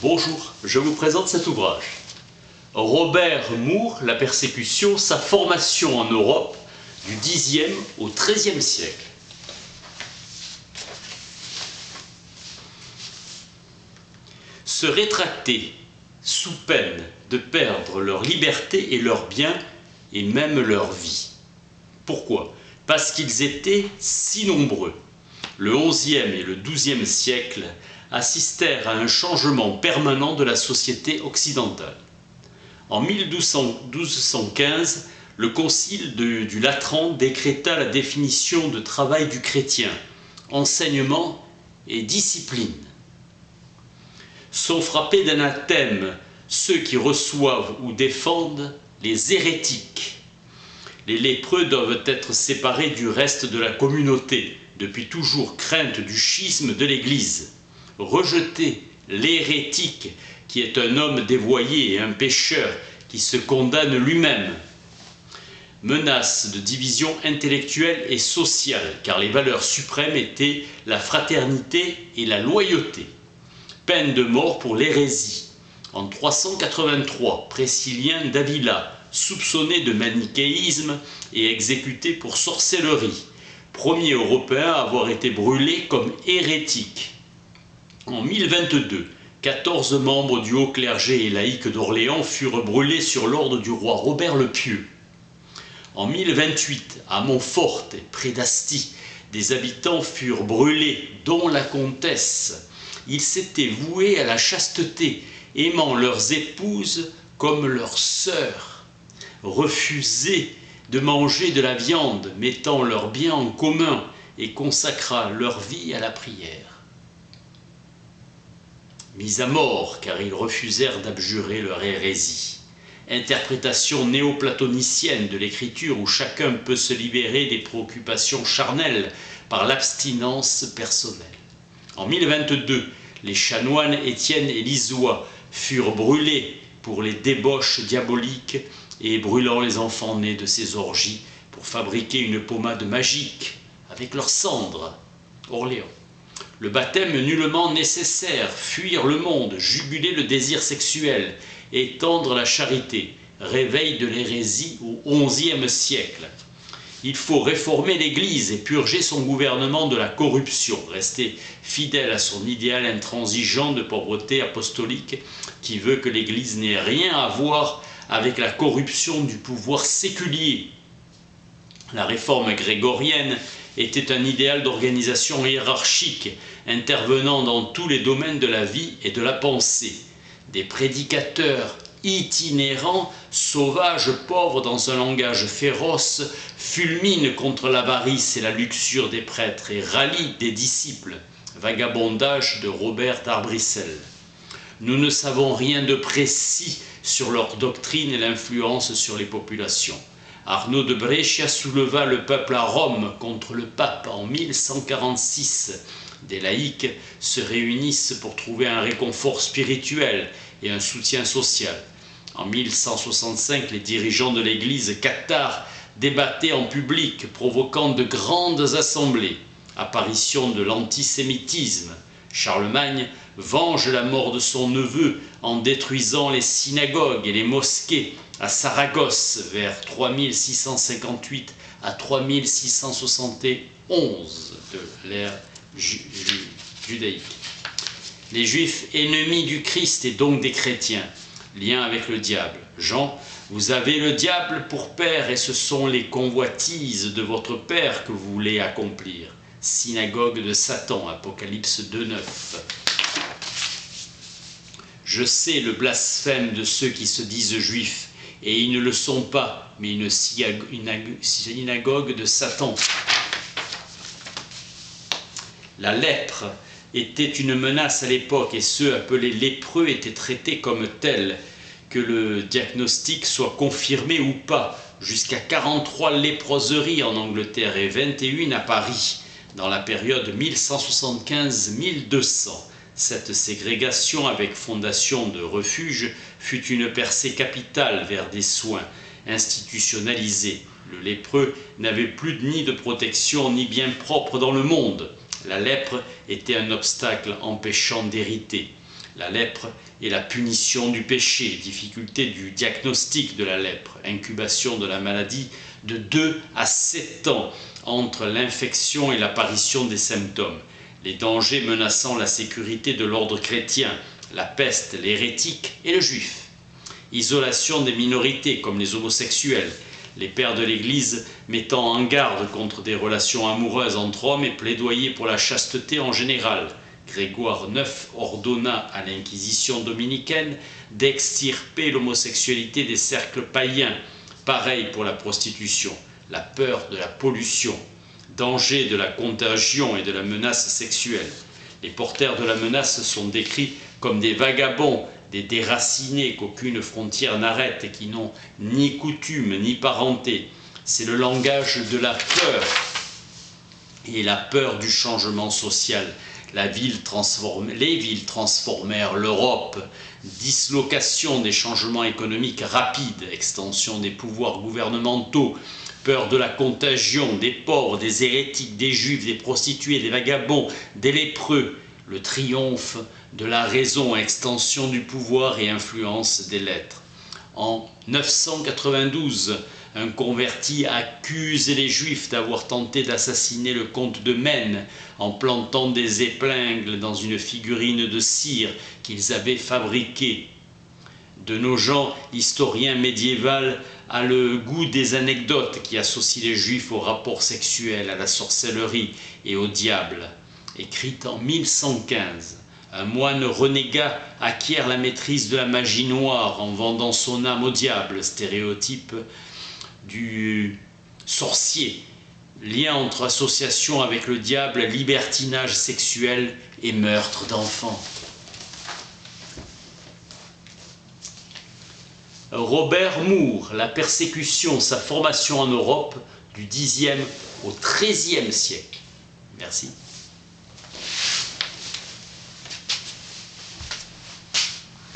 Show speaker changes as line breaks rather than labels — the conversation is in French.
Bonjour, je vous présente cet ouvrage. Robert Moore, La persécution, sa formation en Europe du Xe au XIIIe siècle. Se rétracter sous peine de perdre leur liberté et leurs biens et même leur vie. Pourquoi? Parce qu'ils étaient si nombreux. Le XIe et le XIIe siècle assistèrent à un changement permanent de la société occidentale. En 1215, le concile du Latran décréta la définition de travail du chrétien, enseignement et discipline. Sont frappés d'anathème ceux qui reçoivent ou défendent les hérétiques. Les lépreux doivent être séparés du reste de la communauté, depuis toujours crainte du schisme de l'Église. Rejeter l'hérétique, qui est un homme dévoyé et un pécheur qui se condamne lui-même. Menace de division intellectuelle et sociale, car les valeurs suprêmes étaient la fraternité et la loyauté. Peine de mort pour l'hérésie. En 383, Priscillien d'Avila, soupçonné de manichéisme et exécuté pour sorcellerie, premier Européen à avoir été brûlé comme hérétique. En 1022, 14 membres du haut clergé et laïcs d'Orléans furent brûlés sur l'ordre du roi Robert le Pieux. En 1028, à Montfort, près d'Asti, des habitants furent brûlés, dont la comtesse. Ils s'étaient voués à la chasteté, aimant leurs épouses comme leurs sœurs, refusaient de manger de la viande, mettant leurs biens en commun et consacrant leur vie à la prière. Mis à mort car ils refusèrent d'abjurer leur hérésie. Interprétation néoplatonicienne de l'écriture où chacun peut se libérer des préoccupations charnelles par l'abstinence personnelle. En 1022, les chanoines Étienne et Lisois furent brûlés pour les débauches diaboliques et brûlant les enfants nés de ces orgies pour fabriquer une pommade magique avec leurs cendres. Orléans. Le baptême nullement nécessaire, fuir le monde, juguler le désir sexuel, étendre la charité, réveil de l'hérésie au XIe siècle. Il faut réformer l'Église et purger son gouvernement de la corruption, rester fidèle à son idéal intransigeant de pauvreté apostolique qui veut que l'Église n'ait rien à voir avec la corruption du pouvoir séculier. La réforme grégorienne était un idéal d'organisation hiérarchique intervenant dans tous les domaines de la vie et de la pensée. Des prédicateurs itinérants, sauvages, pauvres dans un langage féroce, fulminent contre l'avarice et la luxure des prêtres et rallient des disciples. Vagabondage de Robert d'Arbrissel. Nous ne savons rien de précis sur leur doctrine et l'influence sur les populations. Arnaud de Brescia souleva le peuple à Rome contre le pape en 1146. Des laïcs se réunissent pour trouver un réconfort spirituel et un soutien social. En 1165, les dirigeants de l'église cathare débattaient en public, provoquant de grandes assemblées. Apparition de l'antisémitisme. Charlemagne venge la mort de son neveu en détruisant les synagogues et les mosquées à Saragosse vers 3658 à 3671 de l'ère judaïque. Les Juifs ennemis du Christ et donc des chrétiens, lien avec le diable. Jean, vous avez le diable pour père et ce sont les convoitises de votre père que vous voulez accomplir. Synagogue de Satan, Apocalypse 2,9. Je sais le blasphème de ceux qui se disent juifs, et ils ne le sont pas, mais une synagogue de Satan. La lèpre était une menace à l'époque, et ceux appelés lépreux étaient traités comme tels, que le diagnostic soit confirmé ou pas, jusqu'à 43 léproseries en Angleterre et 21 à Paris, dans la période 1175-1200. Cette ségrégation avec fondation de refuge fut une percée capitale vers des soins institutionnalisés. Le lépreux n'avait plus de nid de protection ni bien propre dans le monde. La lèpre était un obstacle empêchant d'hériter. La lèpre et la punition du péché, difficulté du diagnostic de la lèpre, incubation de la maladie de 2 à 7 ans entre l'infection et l'apparition des symptômes, les dangers menaçant la sécurité de l'ordre chrétien, la peste, l'hérétique et le juif, isolation des minorités comme les homosexuels, les pères de l'Église mettant en garde contre des relations amoureuses entre hommes et plaidoyer pour la chasteté en général. Grégoire IX ordonna à l'Inquisition dominicaine d'extirper l'homosexualité des cercles païens, pareil pour la prostitution, la peur de la pollution, danger de la contagion et de la menace sexuelle. Les porteurs de la menace sont décrits comme des vagabonds, des déracinés qu'aucune frontière n'arrête et qui n'ont ni coutume ni parenté. C'est le langage de la peur et la peur du changement social. Les villes transformèrent l'Europe, dislocation des changements économiques rapides, extension des pouvoirs gouvernementaux, peur de la contagion, des pauvres, des hérétiques, des juifs, des prostituées, des vagabonds, des lépreux, le triomphe de la raison, extension du pouvoir et influence des lettres. En 992, un converti accuse les Juifs d'avoir tenté d'assassiner le comte de Maine en plantant des épingles dans une figurine de cire qu'ils avaient fabriquée. De nos gens, l'historien médiéval a le goût des anecdotes qui associent les Juifs aux rapports sexuels, à la sorcellerie et au diable. Écrite en 1115, un moine renégat acquiert la maîtrise de la magie noire en vendant son âme au diable, stéréotype du sorcier, lien entre association avec le diable, libertinage sexuel et meurtre d'enfants. Robert Moore, la persécution, sa formation en Europe du Xe au XIIIe siècle. Merci.